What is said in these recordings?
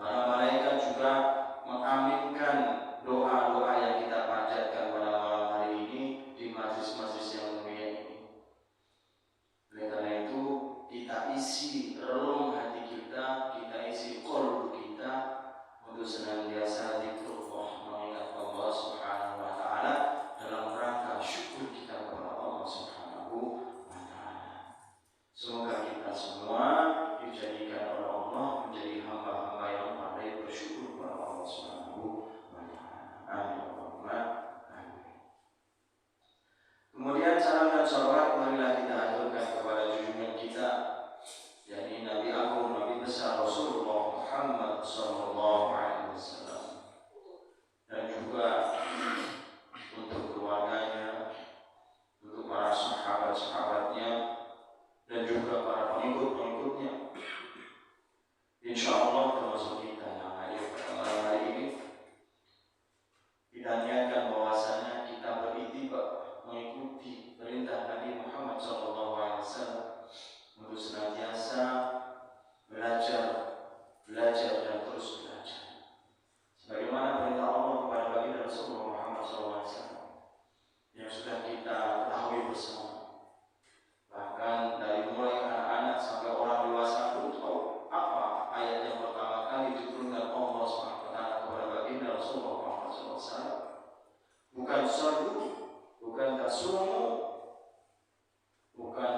Para malaikat termasuk kita yang hadir pada malam hari ini, kita niatkan bahwasanya kita beritiba mengikuti perintah Nabi Muhammad SAW untuk senantiasa belajar dan terus belajar. Sebagaimana perintah Allah kepada baginda Rasulullah Muhammad SAW yang sudah kita ketahui bersama. Bahkan dari mulai anak-anak sampai orang dewasa pun tahu apa ayat yang pertama kali diturunkan Allah SWT kepada baginda Rasulullah Muhammad SAW. Bukan sallu, bukan tasumu, bukan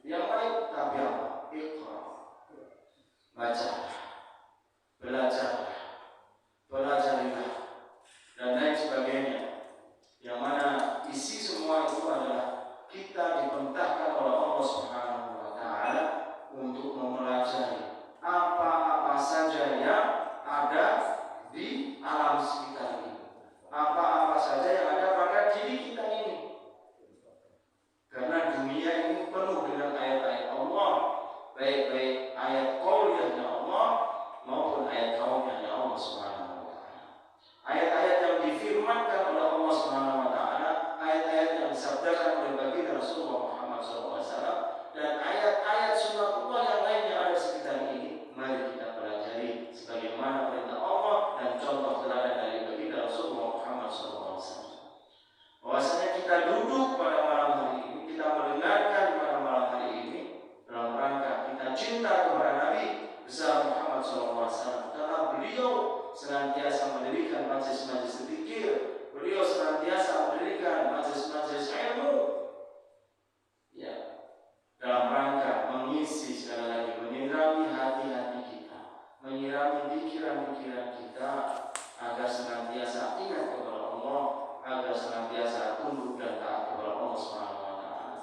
yang lain, tapi apa? Iqra. Bacalah, belajarlah, pelajarilah, dan lain sebagainya. Yang mana isi semua itu adalah kita diperintahkan oleh Allah Subhanahu wa Ta'ala untuk mempelajari apa-apa saja yang ada di alam sekitar ini, apa-apa saja yang ada pada diri kita ini. Karena dunia ini penuh dengan ayat-ayat Allah, baik ayat qauliyahnya Allah maupun ayat qauliyahnya Allah Subhanahu wa Ta'ala. Ayat-ayat yang difirmankan oleh Allah Subhanahu wa Ta'ala, ayat-ayat yang disabdakan oleh baginda Rasulullah Muhammad SAW, dan ayat-ayat sunnatullah yang lain yang ada sekitar ini, mari kita pelajari sebagaimana perintah Allah dan contoh teladan dari baginda Rasulullah Muhammad SAW. Bahwasanya kita duduk pada malam hari ini, kita mendengarkan pada malam hari ini dalam rangka kita cinta kepada Nabi besar Muhammad SAW, karena beliau senantiasa mendirikan majelis-majelis zikir, beliau senantiasa mendirikan majelis-majelis ilmu, ya, dalam rangka mengisi sekali lagi, menyirami hati-hati kita, menyirami pikiran-pikiran kita, agar senantiasa ingat kepada Allah, agar senantiasa tunduk dan taat kepada Allah Subhanahu wa Ta'ala.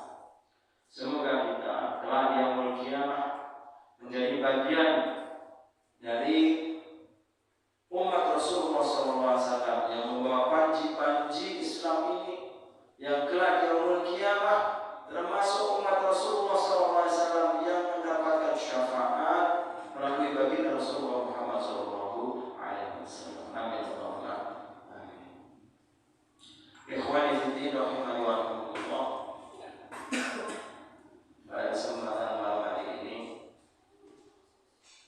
Semoga kita kelak di yaumul qiyamah menjadi bagian dari umat Rasulullah SAW yang membawa panji-panji Islam ini, yang kelak di yaumul qiyamah termasuk umat Rasulullah SAW yang mendapatkan syafaat melalui baginda Rasulullah Muhammad SAW. Amin. Amin. Ikhwani fiddin rahimani wa rahimakumullah. Pada kesempatan malam hari ini,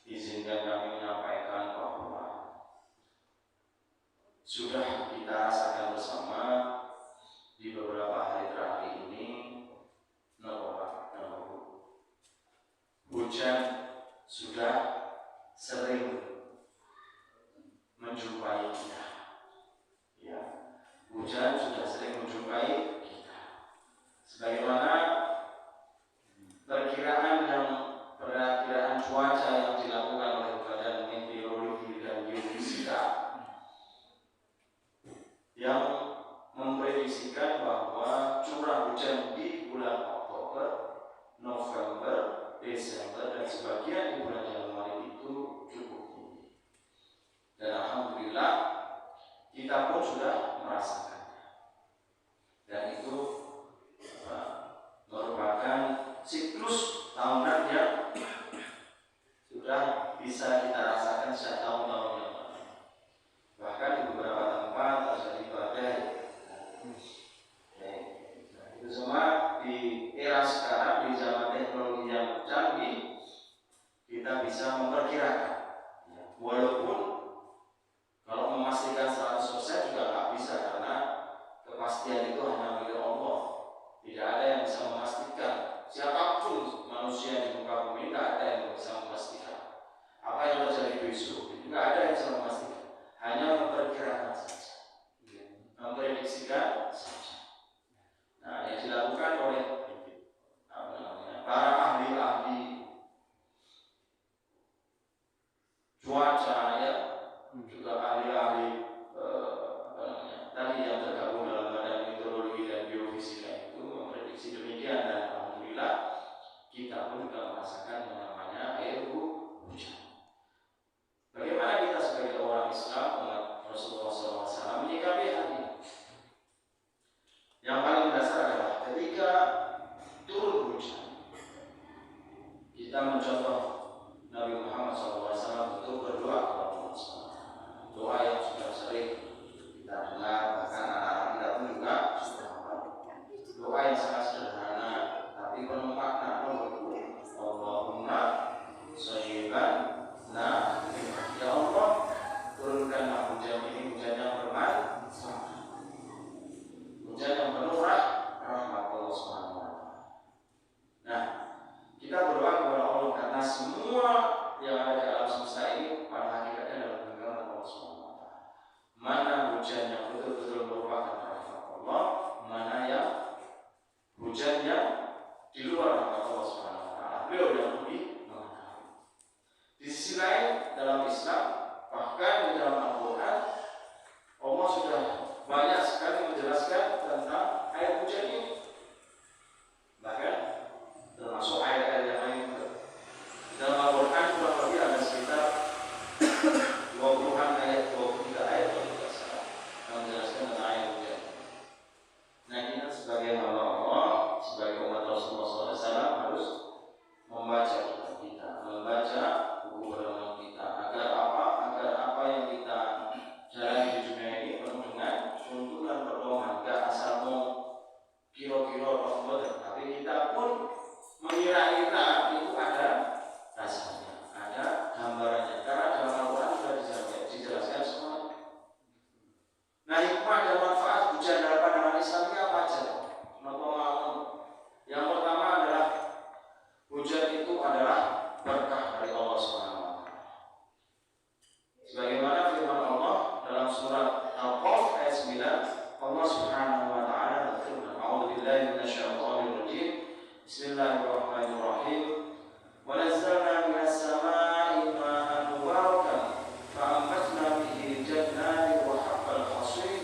izinkan kami menyampaikan bahwa sudah kita rasakan bersama di beberapa hari terakhir ini, hujan sudah sering menjumpai kita. Ya, hujan sudah sering menjumpai kita. Sebagaimana perakiraan cuaca yang dilakukan oleh Badan Meteorologi dan Geofisika yang memprediksikan bahwa curah hujan di bulan Oktober, November, Desember, dan sebagian di bulan Januari itu cukup tinggi. Dan alhamdulillah kita pun sudah merasakannya. Dan itu merupakan siklus tahunan yang sudah bisa kita rasakan sejak tahun-tahun yang lalu. Bahkan di beberapa tempat terjadi badai. Itu semua di era sekarang, di zaman teknologi yang canggih, kita bisa memperkirakan. Walaupun kalau memastikan 100% juga nggak bisa, karena kepastian itu hanya milik Allah. Tidak ada yang bisa memastikan. Siapapun manusia di muka bumi, tidak ada yang bisa memastikan apa yang terjadi besok. dalam Islam, bahkan di dalam Al-Quran, Allah sudah banyak sekali menjelaskan tentang air hujan ini. Bahkan termasuk ayat-ayat yang lain juga. Dalam Al-Quran kurang lebih ada sekitar 20-an ayat, 23 ayat kalau tidak salah, yang menjelaskan tentang air hujan. Nah, kita sebagai hamba Allah, sebagai umat Rasulullah SAW harus membaca kitab kita, membaca buku pedoman kita, agar apa? Agar apa yang kita jalani di dunia ini penuh dengan tuntunan pedoman, gak asal mau kira-kira Rasulullah, tapi kita pun mengira-kira itu ada rasanya, ada gambarannya, karena dalam Al-Quran sudah dijelaskan semua. Nah, hikmah dan manfaat hujan dalam pandangan Islam ini apa aja? Yang pertama adalah hujan itu adalah berkah dari Allah SWT. Sebagaimana firman Allah dalam surat Al-Qaf ayat 9, Allah Subhanahu wa taala berfirman, "A'udzubillahi minasyaitonir rajim. Bismillahirrahmanirrahim. Wa nazzalna minas samaa'i ma'an mubarakan fa'ambatna bihi jannatin wa habbal hasid."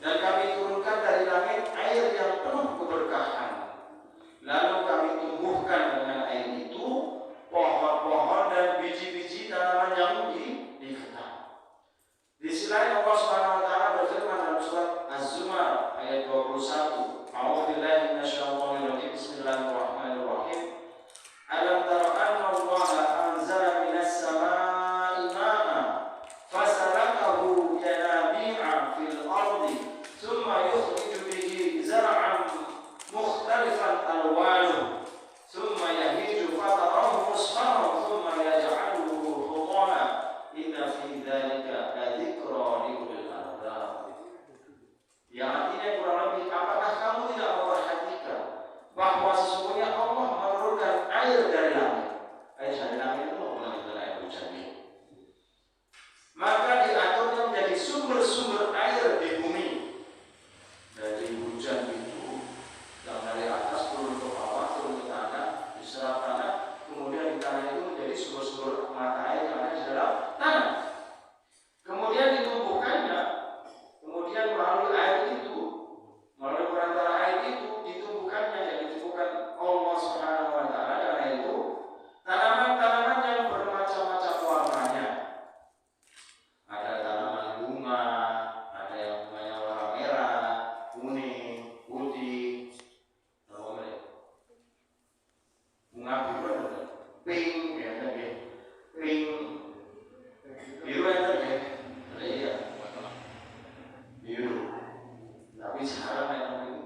Dan kami turunkan dari langit air yang penuh keberkahan. Lalu kami tumbuhkan dengan air itu pohon-pohon dan biji-biji tanaman yang diketang. Di sisi lain Allah Subhanahu wa taala berfirman dalam surat Az-Zumar ayat 21, "A'udzubillahi minasyaitonir rajim. Bismillahirrahmanirrahim. Alam tara anna Allaha anzala minas samaa'i ma'an fasalakahu yanabi'a fil ardi thumma yukhriju bihi zar'an mukhtalifan alwanuhu thumma yahiju fatarahu musfarran thumma yaj'aluhu hutama inna fi dzalika ladzikra liulil albab." Yang artinya kurang lebih, apakah kamu tidak memperhatikan bahwa sesungguhnya Allah menurunkan air dari langit? Air dari langit itu menurunkan air hujan ini. Maka diaturnya menjadi sumber-sumber air di bumi. Dari hujan itu yang dari atas turun ke bawah, turun ke tanah, diserap tanah, kemudian di tanah itu menjadi sumber-sumber mata air yang ada di dalam tanah. Kemudian ditumbuhkannya, kemudian melalui air itu, melalui perantara air itu ditumbuhkannya, dan ditumbuhkan Allah Subhanahu wa taala dengan air itu tanaman-tanaman yang bermacam-macam warnanya. Ada tanaman bunga, ada yang bunganya warna merah, kuning, putih, bunga biru, pink, ya, pink, biru ya, iya, biru. Tapi sekarang memang itu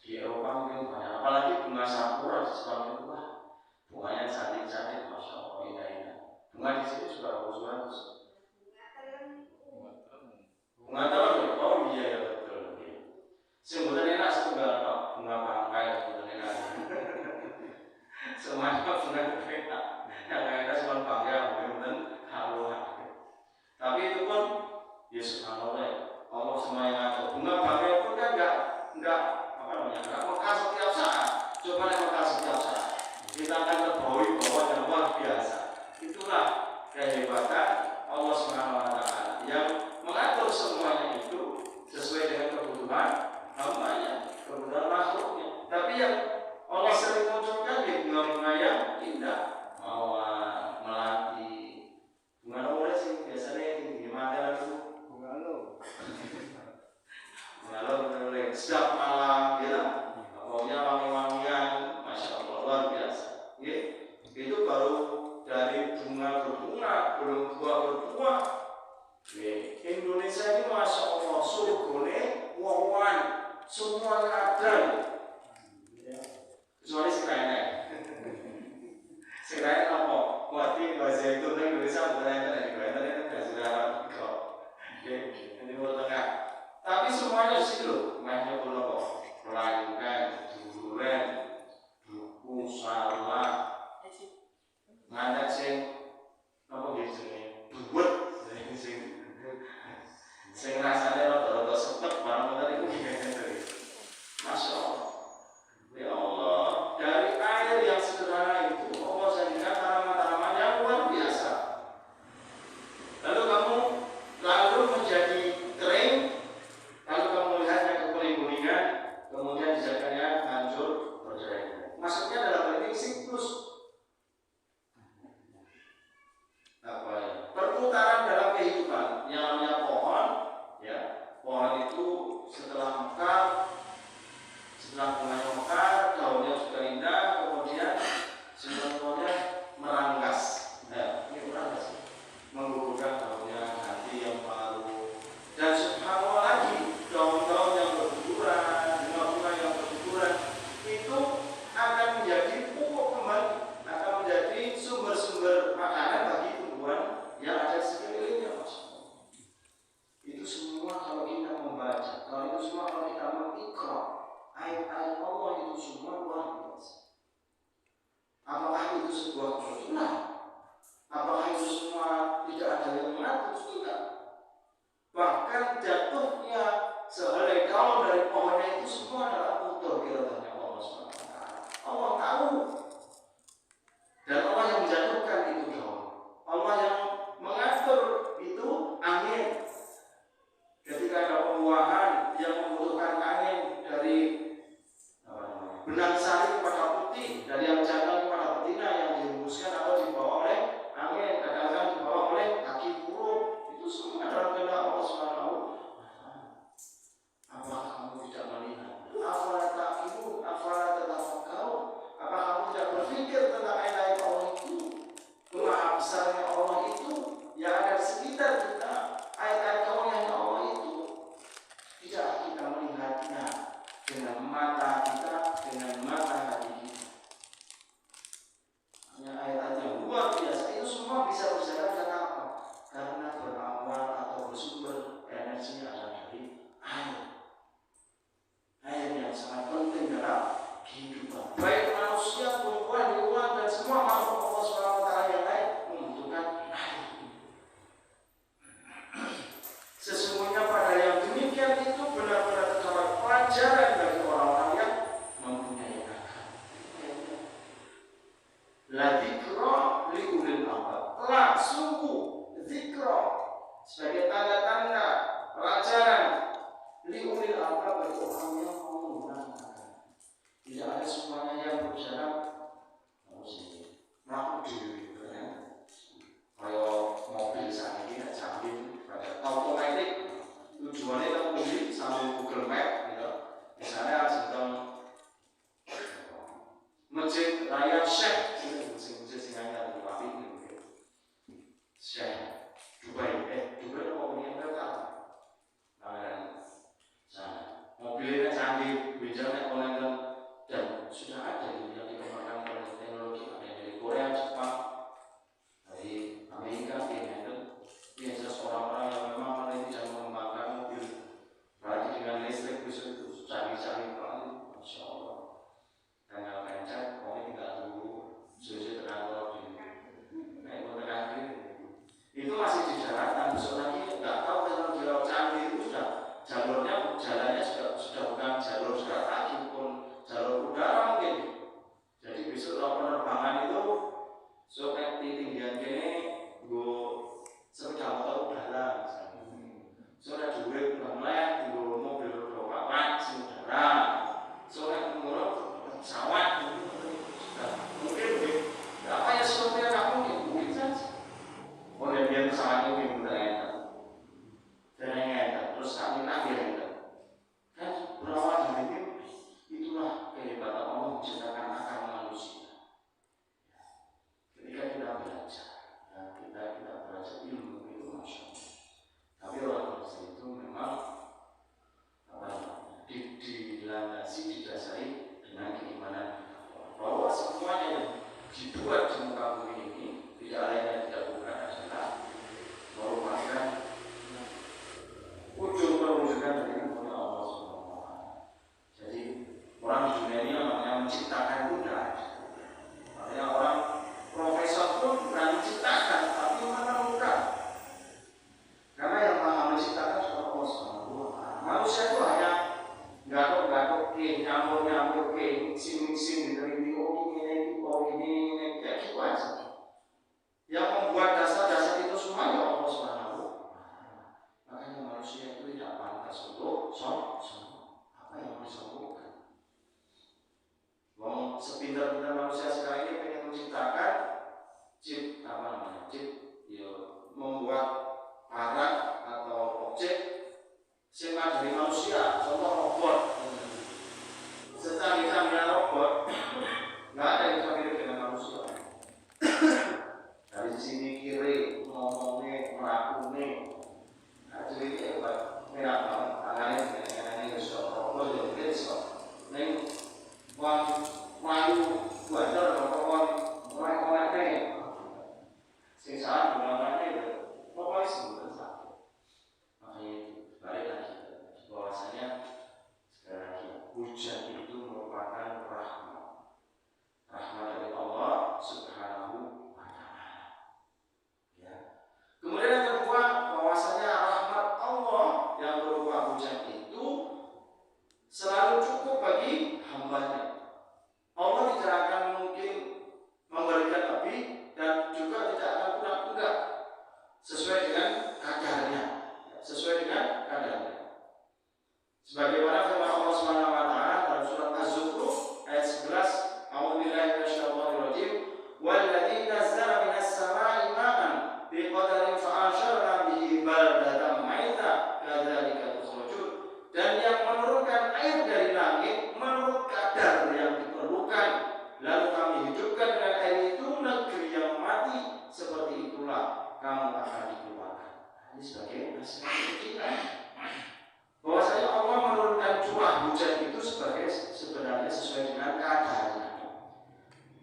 di Eropa mungkin banyak, apalagi bunga sakura di Jepang itu, wah, bunganya cantik-cantik, masya Allah, indah-indah. Bunga di sini juga bagus-bagus. Bunga telur, oh iya ya betul. Sebenarnya enak setunggal, bunga bangkai sebenarnya enak. Semuanya bunga enak. Yang enak cuma bangkai, mungkin haluan. Tapi itu pun, ya subhanallah, Allah semuanya ngatur. Bunga bangkai pun kan enggak apa namanya, enggak mekar setiap saat. Coba yang mekar setiap saat, kita akan terbawa bawah yang luar biasa. Itulah kehebatan Allah Subhanahu wa taala yang mengatur semuanya itu sesuai dengan kebutuhan hamba-Nya, kebutuhan makhluknya. Tapi yang Allah sering munculkan di bunga-bunga yang indah, mawar, melati, bunga apa sih biasanya di mana itu? Bunga lo boleh setiap malam, ya, pokoknya wangi-wangian, masya Allah luar biasa. Ya, itu baru dari bunga berbunga, belum buah berbuah. Ya, Indonesia ini masya Allah surgone wawan, semuanya ada. Ya. Kecuali sekarang, sekarang apa? Mati bahasa itu Indonesia bukan internet itu sudah kok. Oke, ini tengah. Tapi semuanya di situ loh, mainnya pun apa? Pelanggan, durian, duku, salah, ngadak sing, apa biasanya? Buat, sing rasanya rada-rada sepet barang tadi. Masya Allah. Ya Allah, dari air yang sederhana itu Allah jadikan tanaman-tanaman yang luar biasa. ada yang mengatur, tidak. Bahkan jatuhnya sehelai daun dari pohonnya itu semua adalah untuk kira-kira Allah SWT. Allah tahu. Dan Allah yang menjatuhkan itu daun. Allah yang mengatur itu angin. Ketika ada pembuahan yang membutuhkan angin dari benang sari kepada putih, dari yang jantan kepada betina yang dihembuskan atau dibawa oleh angin, kadang-kadang dibawa oleh kaki burung, itu semua adalah kehendak Allah Subhanahu. Apakah kamu tidak melihat? Afala ta'qilun, afala tatafakkarun? Apakah kamu tidak berpikir tentang ayat-ayat Allah itu? Maha besarnya Allah itu yang ada di sekitar kita, ayat-ayat kauniyahnya Allah itu. Tidak kita melihatnya dengan mata kita, dengan mata hati kita. Hanya ayat-ayat yang luar biasa itu semua bisa berjalan karena apa? Karena berawal atau bersumber energinya adalah dari air. Air yang sangat penting dalam kehidupan. Baik manusia, tumbuhan, hewan dan semua makhluk Allah SWT yang lain membutuhkan air. Sesungguhnya pada yang demikian itu benar-benar terdapat pelajaran bagi orang-orang yang mempunyai akal. La dzikra li ulil albab. Telah sungguh dzikra sebagai tanda-tanda pelajaran li ulil albab bagi orang yang mau menggunakan akal. Tidak ada semuanya yang berjalan melakukan diri, kalau mobil saat ini tidak jamin pada otomatis tujuannya kan mungkin sambil Google Map gitu. Misalnya sedang masjid raya Syekh, masjid singanya di Papi gitu. Syekh Dubai, Dubai mau punya berapa? Nah, mobilnya canggih, bicaranya online dan sudah ada yang dikembangkan oleh teknologi, ada dari Korea, Jepang, dari Amerika, biasa orang-orang yang memang meneliti dan mengembangkan mobil, berarti dengan listrik bisa itu canggih-canggih banget, masya Allah. Dan kalau pencet, pokoknya tinggal tunggu, sesuai terkantor di naik motor kaki. Itu masih di daratan, besok lagi nggak tahu kalau di laut canggih itu sudah jalurnya, jalannya sudah bukan jalur darat lagi, pun jalur udara mungkin. Jadi besok kalau penerbangan itu supaya tinggian kene go sepeda motor udara misalnya. Sudah duit mulai di mobil roda sing udara. Sudah ngurut pesawat sudah mungkin apa ya supaya kamu mungkin saja. Oh dan dia pesawat ini menggunakan terus kami nabi kan berawal dari mimpi. Itulah kehebatan Allah menciptakan akal manusia. Ketika kita belajar, kita belajar ilmu itu masya Allah. Tapi orang belajar itu memang dilandasi, didasari dengan keimanan bahwa semuanya yang dibuat di muka bumi ini tidak lain dan tidak bukan adalah merupakan ujung perwujudan dari kemuliaan Allah SWT. Jadi orang di dunia ini namanya menciptakan itu tidak ada. Makanya orang profesor pun bukan menciptakan, tapi menemukan. Karena yang maha menciptakan adalah Allah SWT. Manusia itu hanya gatuk-gatuk, nyampur-nyampur, mixing-mixing, diteliti, ini, kayak gitu aja. Yang membuat dasar-dasar itu semuanya Allah SWT. Makanya manusia itu tidak pantas untuk sombong. Apa yang mau disombongkan? Wong sepintar-pintar manusia sekarang ini pengen menciptakan chip, apa namanya? Chip, ya, membuat barang atau objek singkat dari manusia, contoh robot. Secanggih-canggih robot, nggak ada yang bisa mirip dengan manusia. Dari sini kiri, ngomongnya, melakukannya, jadi ini merah banget, tangannya dengan bisa robot, jadi bisa. Neng uang mayu bandar atau uang mulai-mulai sing saat gunakannya itu pokoknya Ini sebagai nasihat kita. Bahwasanya Allah menurunkan curah hujan itu sebenarnya sesuai dengan keadaannya.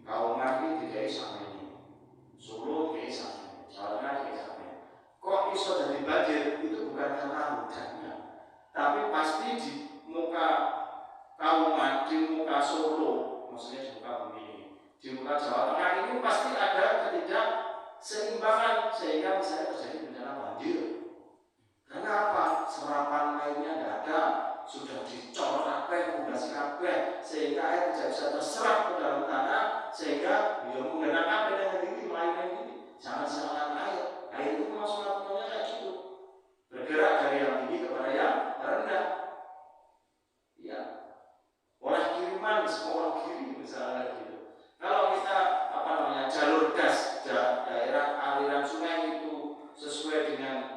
Kaum Nabi tidak sampai ini, Solo tidak sampai, Jawa Tengah tidak sampai. Kok iso jadi banjir? Itu bukan karena hujannya, tapi pasti di muka Kauman, di muka Solo, maksudnya di muka bumi ini, di muka Jawa Tengah ini pasti ada ketidakseimbangan sehingga misalnya terjadi bencana banjir. Karena apa? Serapan airnya tidak ada, sudah dicor kabeh, pondasi kabeh, sehingga air tidak bisa terserap ke dalam tanah, sehingga dia menggenang kabeh dengan ini, main ini. Jangan salahkan air. Air itu memang sunatnya kayak gitu, bergerak dari yang tinggi kepada yang rendah. Ya, oleh kiriman sekolah kiri misalnya gitu. Kalau kita jalur das daerah aliran sungai itu sesuai dengan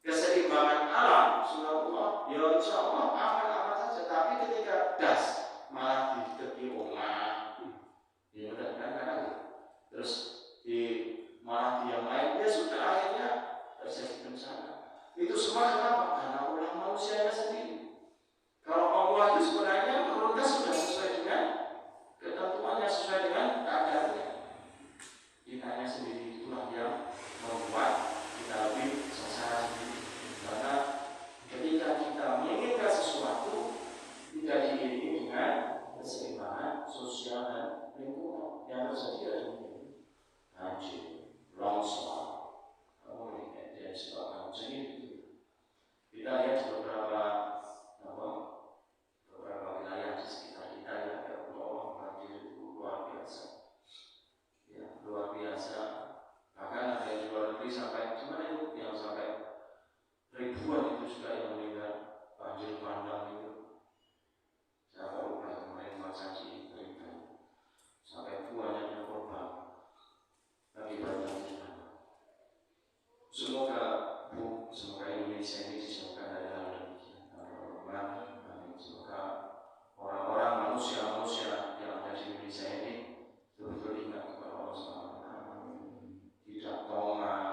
keseimbangan alam, sunatullah, ya insya Allah aman-aman saja. Tapi ketika das malah di tepi rumah, ya udah kan, terus malah di yang lain, ya sudah akhirnya terjadi bencana. Itu semua kenapa? Karena ulah manusianya sendiri. Kalau Allah itu sebenarnya menurunkan sudah sesuai dengan ketentuannya, sesuai dengan keadaannya. Kitanya sendiri itulah yang membuat kita lebih sengsara sendiri. Karena ketika kita menginginkan sesuatu tidak diiringi dengan keseimbangan sosial dan lingkungan, yang terjadi adalah banjir, longsor, dan sebagainya. Jadi kita lihat beberapa wilayah di sekitar kita ya, banjir itu luar biasa, ya luar biasa. Bahkan ada yang di luar negeri sampai gimana itu, yang sampai ribuan itu juga yang meninggal banjir bandang itu. Saya lupa kemarin baca di berita sampai banyak yang korban akibat banjir bandang. Semoga Indonesia ini disebabkan dari hal demikian. Semoga orang-orang manusia yang ada di Indonesia ini betul-betul ingat kepada Allah SWT, tidak tongah,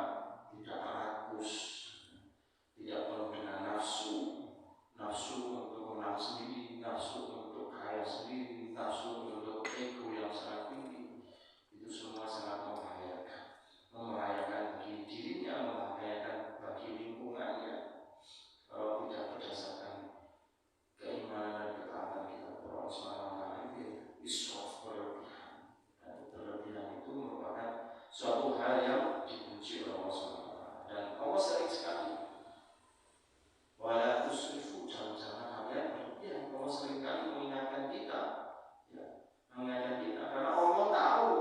tidak rakus, tidak penuh dengan nafsu untuk menang sendiri, nafsu untuk kaya sendiri, nafsu untuk ego yang sangat tinggi. Itu semua sangat membahayakan bagi dirinya, membahayakan bagi lingkungannya. Kalau tidak berdasarkan keimanan dan ketaatan kita kepada Allah SWT, itu israf, berlebihan itu merupakan suatu hal yang dibenci oleh Allah SWT. Dan Allah sering sekali wala tusrifu, jangan kalian berlebihan. Allah sering kali mengingatkan kita, ya, karena Allah tahu,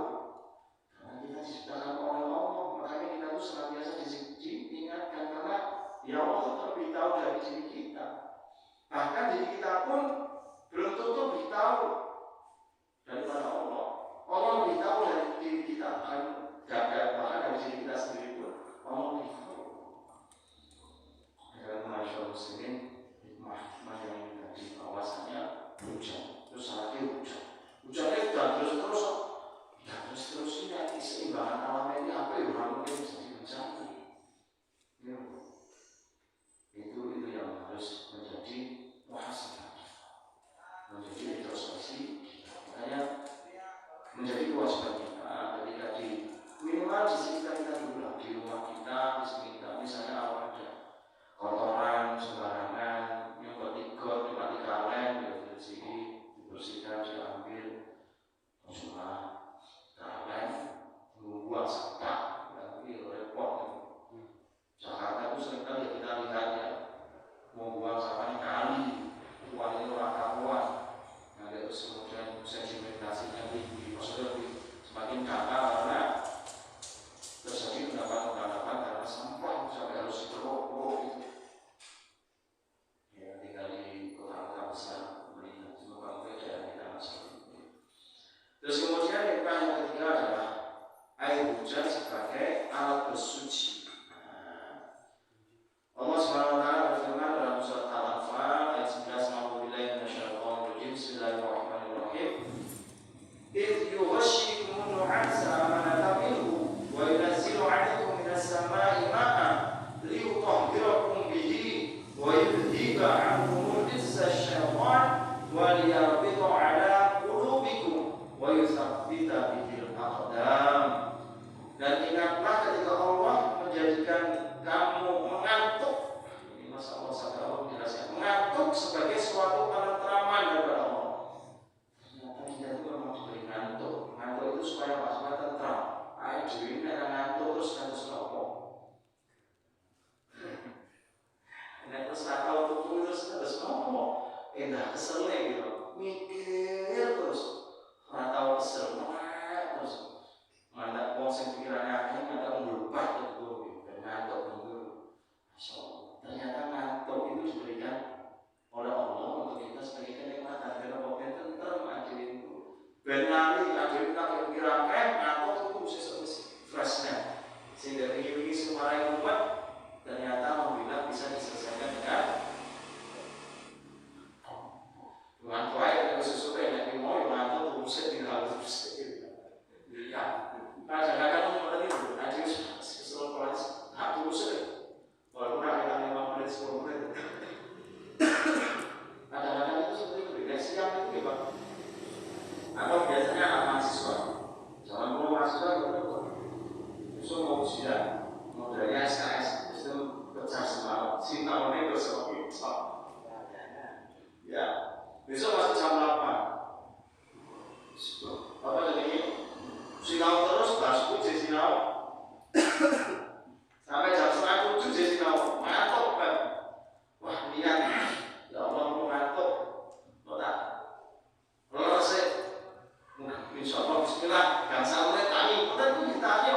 karena kita diciptakan oleh Allah, makanya kita tuh senantiasa diingatkan, karena ya Allah itu lebih tahu dari diri kita. Bahkan diri kita pun belum tentu lebih tahu daripada Allah. Allah lebih tahu dari diri kita, bahkan dari diri kita sendiri pun Allah lebih tahu. Karena masyarakat muslimin, hikmah yang ini tadi bahwasanya hujan, terus lagi hujannya terus ini keseimbangan alam ini apa yang mungkin bisa dibencana. Ya, itu yang harus menjadi muhasabah. semarahi umat, ternyata alhamdulillah bisa diselesaikan dengan ngantuk aja dari sesuatu yang nabi mau ngantuk urusan di dalam ya kadang-kadang seperti itu nanti sesuatu kelas nggak urusan walaupun ada 5 menit 10 menit kadang-kadang itu seperti itu dan siang itu ya Pak atau biasanya anak mahasiswa zaman dulu mahasiswa itu mau ujian mau dari SKS itu pecah semalam si tahunnya besok ya besok masih jam 8 apa jadi sinau terus bahas uji sinau sampai jam 6:30 jadi sinau ngantuk kan wah lihat ya Allah mau ngantuk mau tak leles insya Allah bismillah dan sampai tani udah tuh ditanya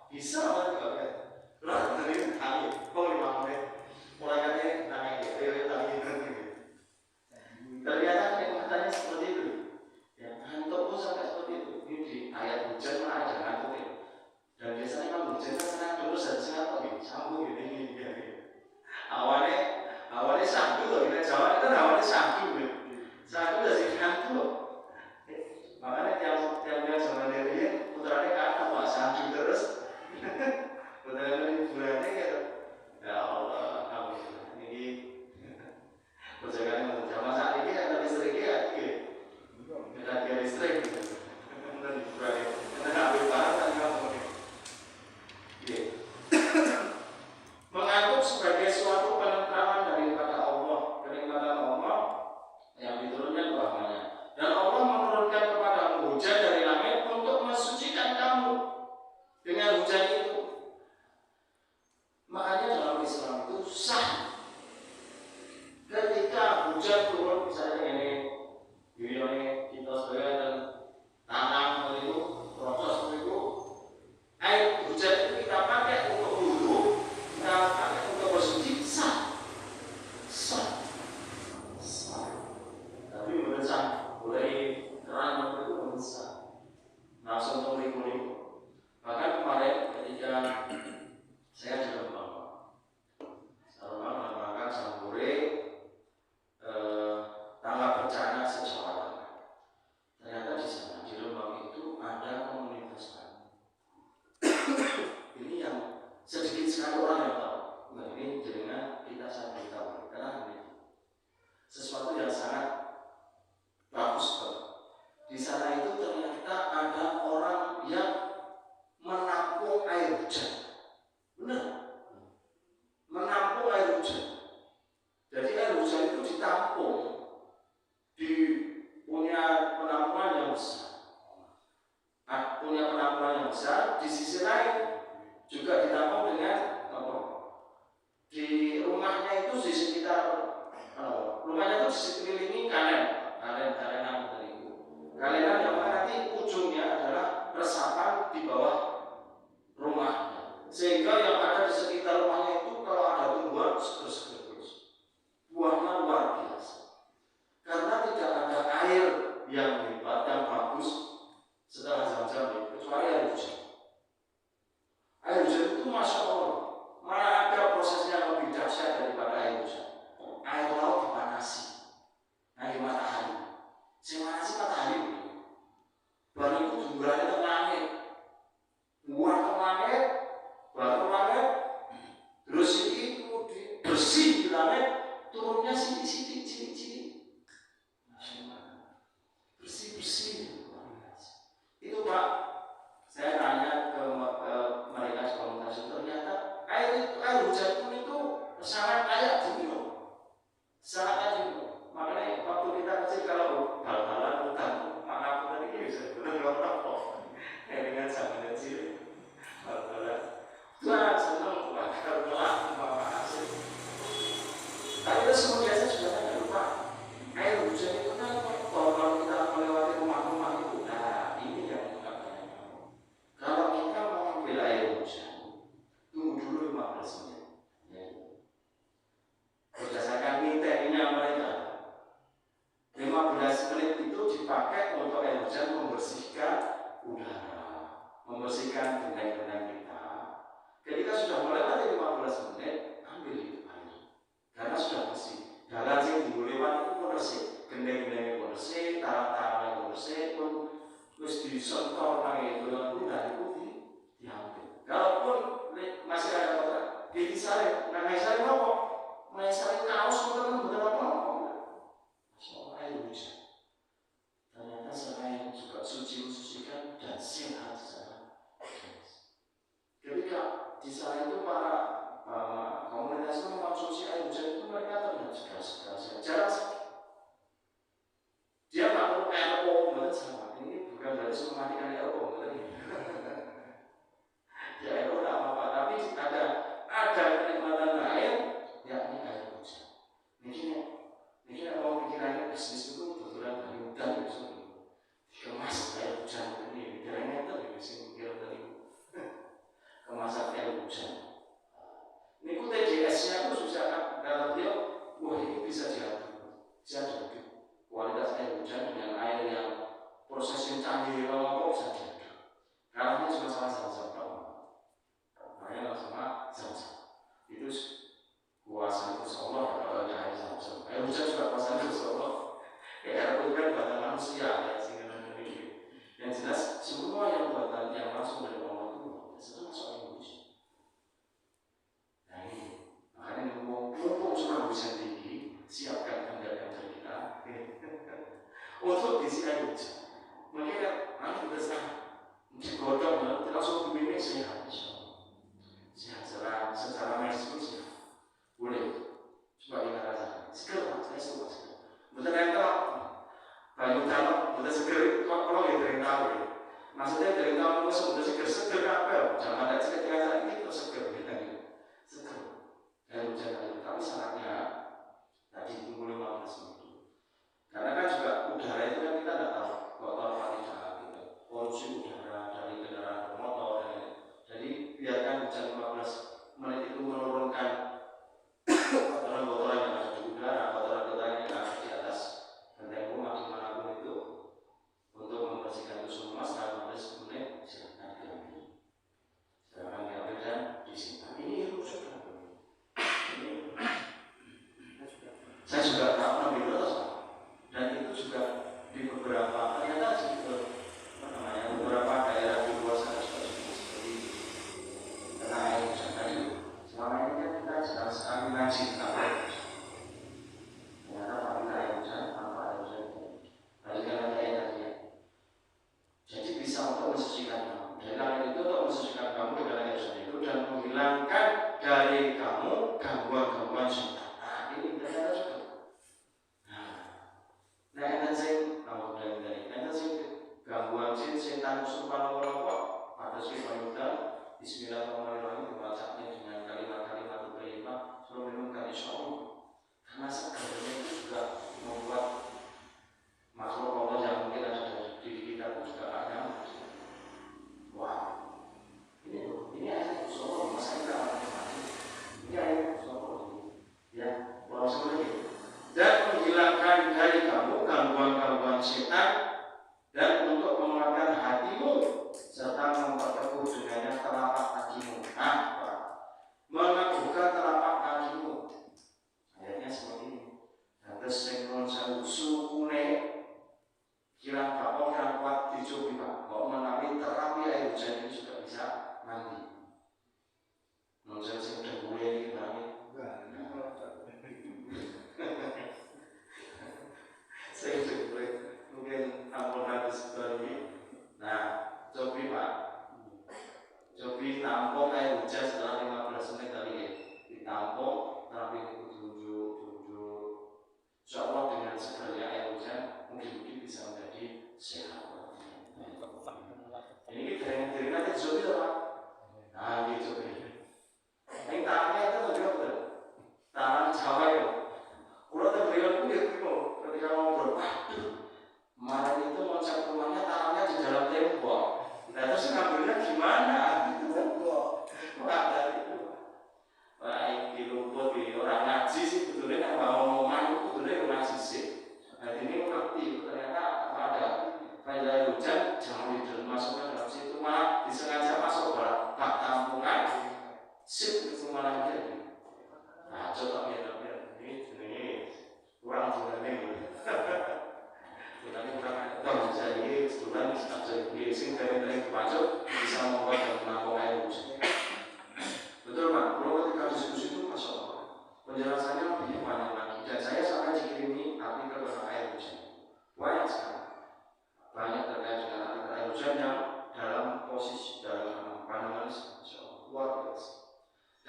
bisa apa juga kan lah dari tani kok 5 menit mulai katanya nanya ya tani ternyata kenikmatannya seperti itu ya ngantuk pun sampai seperti itu ini di ayat hujan mah ada ngantuk ya dan biasanya kan hujan kan senang terus dan senang apa sambung gini awalnya sambung loh kita Jawa kan awalnya sambung dari ngantuk makanya tiap zaman dari putranya kata wah sambung terus putranya liburannya gitu ya Allah alhamdulillah ini perjalanan zaman saat ini ada listrik ya ada listrik kita liburan kita ambil barang dan kamu menganggap sebagai suatu penenteraman daripada Allah kenikmatan Allah yang diturunkan rahmatnya dan Allah menurunkan kepadamu hujan dari langit untuk mensucikan kamu dengan hujan itu makanya dalam Islam itu sah ketika hujan turun misalnya ini kita sebagai dan tanam itu proses itu air hujan itu kita pakai untuk wudhu kita pakai untuk bersuci sah tapi menurut saya mulai keran itu menurut saya langsung meliku-liku bahkan kemarin ketika saya di Rembang dalam rangka Jambore tanggap bencana se-Jawa Tengah. Ternyata di sana di Rembang itu ada komunitas Bali. Ini yang sedikit sekali orang yang tahu. Nah ini jaringan kita sangat tahu karena ini sesuatu yang sangat bagus banget. Di sana itu ternyata ada orang yang menampung air hujan. Benar? Menampung air hujan. Jadi air hujan itu ditampung di punya penampungan yang besar. Punya penampungan yang besar. Di sisi lain juga ditampung dengan apa? Di rumahnya itu di sekitar rumahnya itu dikelilingi kalenan dari itu. Kalenan yang mana nanti ujungnya adalah resapan di bawah rumahnya. Sehingga yang ada di sekitar rumahnya itu kalau ada tumbuhan seger-seger terus. Buahnya luar biasa. Karena tidak ada air yang hebat, yang bagus setelah Zam-Zam kecuali air hujan. Air hujan itu Masya Allah, mana ada proses yang lebih dahsyat daripada air hujan. Air laut dipanasi, naik matahari. Semana sih matahari baru itu jumlahnya ke langit, buah ke langit, baru langit, terus itu bersih di langit, turunnya sidik-sidik, cilik-cilik. Bersih-bersih. Itu Pak, saya tanya ke mereka di komunitas itu, ternyata air hujan pun itu sangat layak diminum. Sangat layak diminum. Makanya waktu kita kecil kalau bal-balan hutan, mana pun tadi bisa benar-benar dengan zaman kecil bal-balan. Wah, senang bakar kelak, Bapak asik. Tapi itu semua biasa sudah tanya lupa. Air hujan itu kan kalau kita melewati rumah-rumah itu, nah ini yang katanya. Kalau kita mau ambil air hujan, tunggu dulu 15 menit. Ya. Berdasarkan kriterianya mereka, 15 menit itu dipakai untuk air hujan membersihkan udara, membersihkan benang-benang kita. Ketika 15 menit ambil itu air. Karena sudah bersih. Dalan sing dienggo lewat itu pun resik. Gendeng-gendenge pun resik, talang-talangnya pun resik, pun wis disentor nang itu dari putih diambil. Kalaupun masih ada kotoran, disaring. Nah, disaring apa? Disaring kaos kotoran betul apa? Soal air hujan. Ternyata selain juga suci mensucikan dan sehat secara klinis. Ketika di sana itu para komunitas itu mengkonsumsi air hujan itu mereka terlihat segera jarang sekali. Dia nggak perlu RO, betul sama. Ini bukan dari mematikan RO, betul ya. Ya RO tidak apa-apa, tapi ada kenikmatan air, yakni air hujan. Ini kalau pikirannya bisnis itu kebetulan dari hutan itu kemas air hujan ini pikirannya itu bisnis pikiran dari kemasan air hujan. Ini ku TDS-nya itu susah kata beliau, wah ini bisa diaduk kualitas air hujan dengan air yang proses yang canggih kalau bisa diaduk. Karena ini cuma sama zam-zam doang. Makanya sama zam-zam itu kuasa itu Allah kalau ada air zam-zam. Air hujan juga kuasa itu Allah. Air hujan buatan manusia ya sehingga ini. Yang jelas semua yang buatan yang langsung dari Allah itu masuk air hujan. Nah ini makanya mumpung curah hujan tinggi, siapkan ganda-ganda kita untuk isi air hujan. Makanya nanti kita digodok langsung diminum sehat, sehat secara medis pun sehat. Boleh, coba kita rasakan. Seger pak, saya suka seger. Betul yang tahu, banyak tahu, betul seger. Kalau kita yang tahu ya, maksudnya dari tahu itu sebenarnya seger apa? Jangan ada cerita ini itu seger kita gitu. Seger. Air hujan itu, tapi syaratnya tadi tunggu 15 menit. Karena kan juga udara itu kan kita tidak tahu kotor apa tidak gitu. Polusi udara dari kendaraan bermotor jadi biarkan hujan 15 menit itu menurunkan kotoran-kotoran yang ada di udara, kotoran-kotoran yang ada di atas genteng rumah dimanapun itu untuk membersihkan itu semua setelah 15 menit silakan diambil dan disimpan. Ini rusak. Saya juga tak pernah terus, dan itu juga di beberapa ternyata beberapa daerah di luar sana juga seperti kena air hujan tadi. Selama ini kan kita jarang sekali ngaji tentang air hujan. Ternyata apabila air hujan, tanpa air hujan tadi kan ada air tadi ya. Jadi bisa untuk mensucikan kamu. Dari langit itu untuk mensucikan kamu dengan air hujan itu dan menghilangkan dari kamu gangguan-gangguan syaitan. Nah ini ternyata juga. Nah, enten sing gangguan jin setan kesurupan apa pada si payudan bismillahirrahmanirrahim dibacanya dengan kalimat-kalimat thayyibah sebelum minumkan insyaallah. Karena sebenarnya itu juga membuat makhluk Allah yang mungkin ada di diri kita itu juga gak nyaman. Wah, ini ayat Rasulullah masa kita ini ayat Rasulullah ya, walau sebenarnya dan menghilangkan dari kamu gangguan-gangguan setan dan untuk menguatkan hatimu serta memperteguh dengannya telapak kakimu. Nah, meneguhkan telapak kakimu. Ayatnya seperti ini. Terus sengkon sukune kira bapak yang kuat dicobi pak. Kok menawi terapi air hujan ini juga bisa mandi. Nonton sing udah gue ini mandi. Saya mungkin ampun habis ini. Nah, cobi pak, cobi tampung air hujan setelah 15 menit tadi ya. Ditampung, tapi tunjuk. Insyaallah dengan segernya air hujan mungkin bisa menjadi sehat. Ini dari nanti cobi pak. Nah, ini cobi.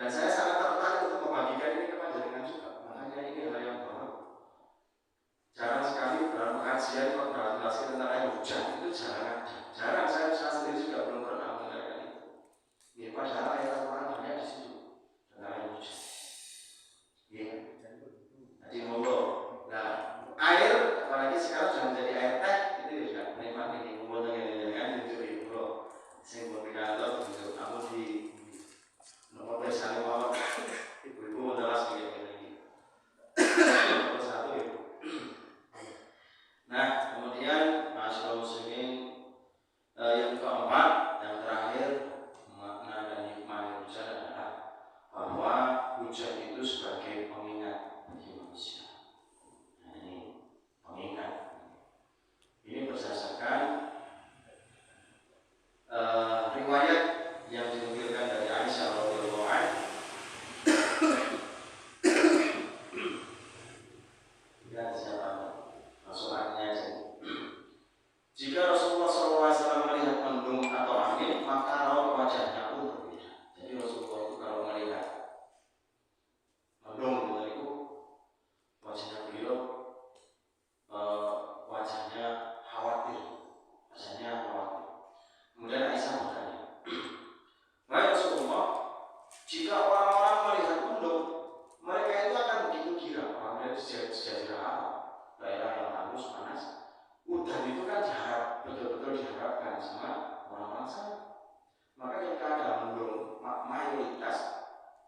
Dan saya sangat tertarik untuk membagikan ini kepada jenengan juga. Makanya ini hal yang baru. Jarang sekali dalam pengajian kalau menjelaskan tentang air hujan itu jarang saya sendiri juga belum pernah mendengarkan itu. Ya, padahal ayat Al-Quran banyak di situ tentang air hujan. Ya, jadi monggo. Nah, air apalagi sekarang sudah menjadi air teh itu juga nikmat ini. Monggo dengan itu bro. Saya mau kantor untuk kamu di nomor pesan mau ibu-ibu menjelaskan ini. Nomor satu ibu. Nah, kemudian masyarakat muslimin yang keempat, yang terakhir, makna dan hikmah hujan adalah bahwa hujan itu sebagai pengingat bagi manusia. Nah, ini pengingat. Ini berdasarkan riwayat yang dinukilkan dari Aisyah radhiyallahu anha. Ya, siapa? Maksudnya jika Rasulullah SAW melihat mendung atau angin, maka raut wajahnya pun berbeda. Jadi Rasulullah itu kalau melihat mendung itu wajahnya beliau wajahnya khawatir. Kemudian Aisyah bertanya, wahai Rasulullah, jika orang-orang melihat mendung, mereka itu akan begitu kira. Orang dari Jazirah Arab, daerah yang tandus panas, udan itu kan betul-betul diharapkan sama orang-orang sana. Maka ketika ada mendung mayoritas,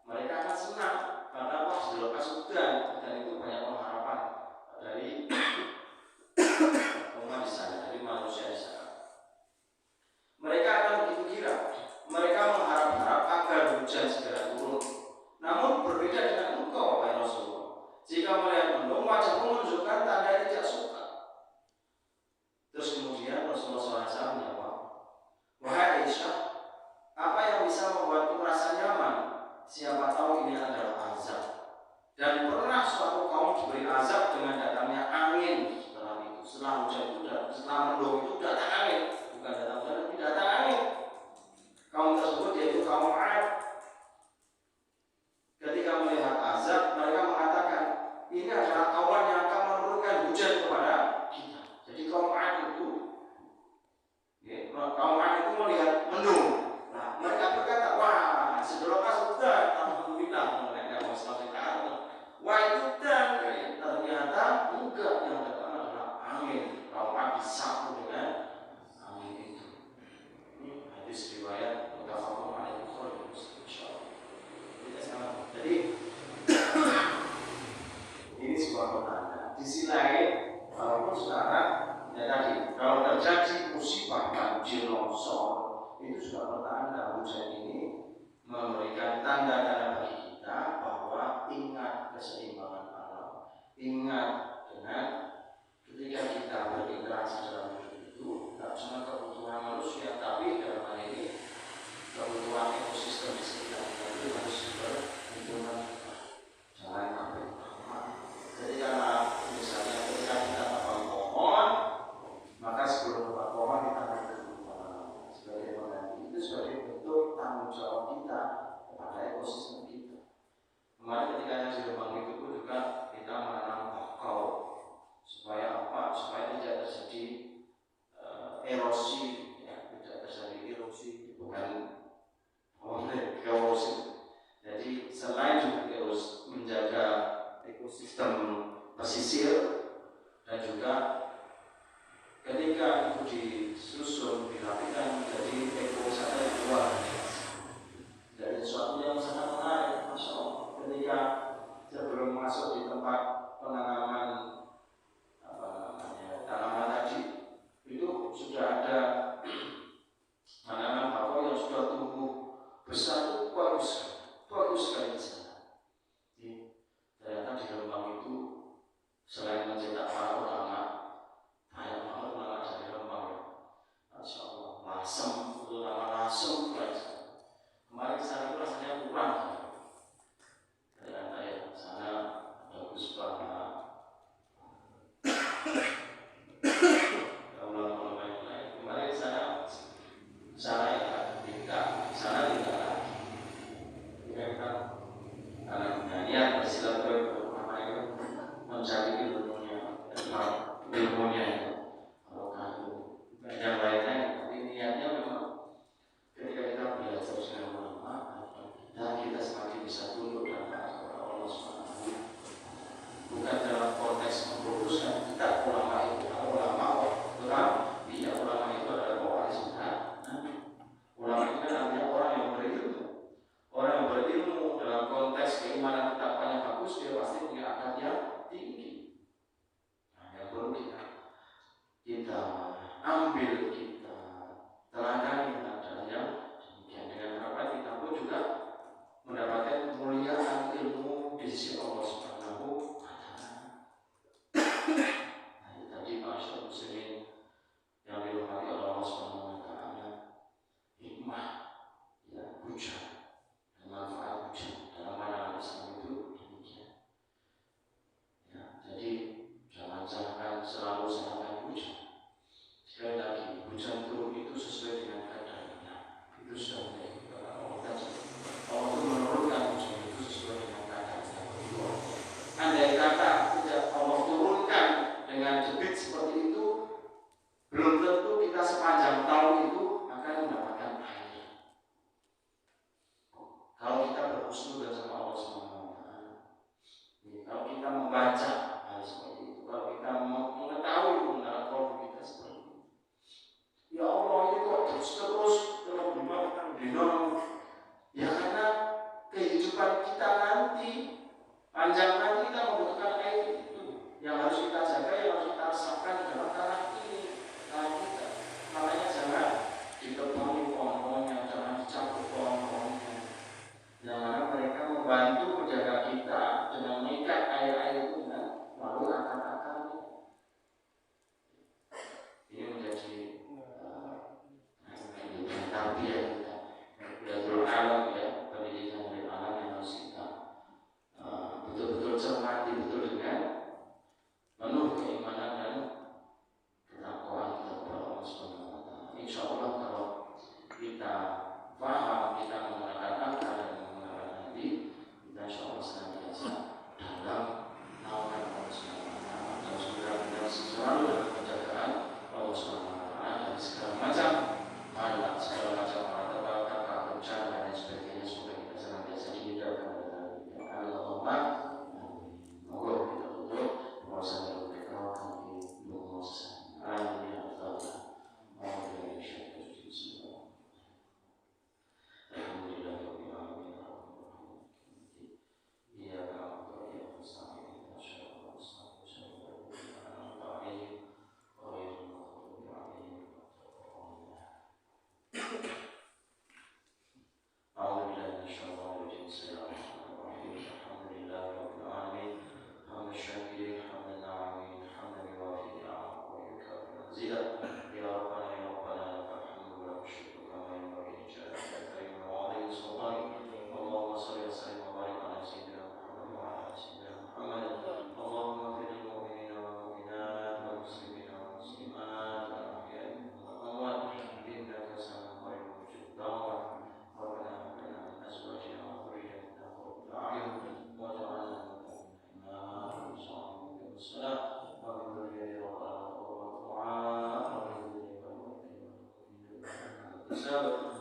mereka akan senang karena wah dilepas udan itu banyak pengharapan dari umat di sana, dari manusia di sana. Mereka akan begitu kira. Mereka mengharap-harap agar hujan segera turun. Namun berbeda dengan engkau, wahai Rasulullah. Jika melihat mendung, wajahmu menunjukkan tanda tidak suka. Terus kemudian Rasulullah SAW menjawab, wahai Aisyah, apa yang bisa membuatku merasa nyaman? Siapa tahu ini adalah azab. Dan pernah suatu kaum diberi azab dengan datangnya angin setelah itu. Setelah hujan itu, setelah mendung itu datang angin. Bukan datang hujan, tapi datang angin. Kaum tersebut yaitu kaum Ad. Ketika melihat azab, mereka mengatakan, ini adalah awan yang akan menurunkan hujan kepada kita. Jadi kaum Ad itu, melihat mendung. Nah, mereka berkata, wah, sebelum masuk hujan, alhamdulillah, mereka masuk sekarang. Wah, itu hujan. Ternyata enggak, yang datang adalah angin. Kaum Ad disapu dengan angin itu. Ini hadis riwayat mutafaqun alaihi Bukhari Muslim insyaallah. Jadi ini sebuah petanda. Di sisi lain, walaupun sekarang ya tadi kalau terjadi musibah banjir longsor itu sudah petanda. Hujan ini memberikan tanda-tanda bagi kita bahwa ingat keseimbangan alam, ingat dengan ketika kita berinteraksi dalam hidup itu tidak cuma kebutuhan manusia, tapi dalam hal ini kebutuhan ekosistem di sekitar kita itu harus berhubungan. Jangan sampai jadi karena misalnya ketika kita tebang pohon, maka sebelum tebang pohon kita harus berhubungan sebagai pengganti. Itu sebagai bentuk tanggung jawab kita kepada ekosistem kita. Kemarin ketika yang dirembang itu pun juga kita menanam bakau supaya apa? Supaya tidak terjadi erosi, ya, tidak terjadi erosi, bukan erosi. Jadi selain juga harus menjaga ekosistem pesisir dan juga ketika itu disusun dirapikan menjadi ekosistem yang luar biasa. Dari sesuatu yang sangat menarik, masya Allah. Ketika sebelum masuk di tempat penanaman tanaman tadi, itu sudah ada tanaman bakau yang sudah tumbuh besar itu bagus sekali di sana. Ternyata di Rembang itu selain mencetak para ulama, banyak banget ulama dari Rembang ya. Masya Allah, lasem baik sekali. Kemarin di sana itu rasanya kurang. Ternyata ya sana bagus banget. bagus, dia pasti punya akad yang tinggi. Nah, yang perlu kita ambil, kita teladani adalah yang demikian. Dengan harapan kita pun juga mendapatkan kemuliaan ilmu di sisi Allah Subhanahu wa Ta'ala. Nah, tadi masyarakat muslimin yang dirahmati oleh Allah Subhanahu wa Ta'ala, hikmah ya hujan dan manfaat hujan dalam pandangan Islam itu demikian. Ya, jadi jangan selalu salahkan hujan. Sekali lagi, hujan turun itu sesuai dengan kadarnya. Itu sudah menjadi Allah tadi. Allah itu menurunkan hujan itu sesuai dengan kadarnya. Andai kata tidak Allah turunkan dengan debit seperti itu, belum tentu kita sepanjang tahun itu akan mendapatkan air. Kalau kita berhusnudzon sama Allah SWT, kalau kita membaca hal seperti itu, kalau kita mengetahui mengenal kolom kita seperti itu, ya Allah ini kok terus dinam. Ya karena kehidupan kita nanti, panjang nanti kita membutuhkan air itu, yang harus kita jaga, yang harus kita rasakan dalam tanah ini, tanah kita. Makanya jangan ditepungi pohon-pohonnya, jangan dicabut pohon-pohonnya. Yang mana mereka membantu menjaga kita dengan mengikat air-air itu melalui akar-akarnya. Ini menjadi tarbiyah kita, belajar alam ya, pendidikan dari alam yang harus kita betul-betul cermati, betul dengan penuh keimanan dan ketakwaan kita kepada Allah Subhanahu wa Ta'ala. Insya Allah kalau kita paham, kita menggunakan akal dan menggunakan hati, kita insya Allah senantiasa dalam naungan Allah Subhanahu wa Ta'ala, dan segera kita selalu dalam penjagaan Allah Subhanahu wa Ta'ala dari segala macam hal, segala macam kata bencana dan lain sebagainya. Semoga kita senantiasa dihindarkan dari Allahumma. Moga kita tutup puasa mereka kami berpuasa. Amin ya Allah. Amin ya Allah. Alhamdulillah rabbil alamin. Ya Allah ya mustaqim. Masyaallah mustaqim. Amin. أعوذ بالله من الشيطان الرجيم. بسم الله الرحمن الرحيم. الحمد لله رب العالمين حمد الشاكرين حمد الناعمين حمد يوافي نعمه ويكافئ مزيدا. يا ربنا يا ربنا لك الحمد ولك الشكر كما ينبغي لجلالك الكريم وعظيم سلطانك. اللهم صل وسلم وبارك على سيدنا محمد وعلى ال سيدنا محمد. اللهم اغفر للمؤمنين والمؤمنات والمسلمين والمسلمات الأحياء منهم والأموات إنك سميع قريب مجيب الدعوات. ربنا هب لنا من ازواجنا وذرياتنا قرة اعين واجعلنا للمتقين اماما وصالحين بالصلاه ومن ذريتنا ربنا وقرة اعين ومن ذريتنا ربنا وقنا عذاب النار.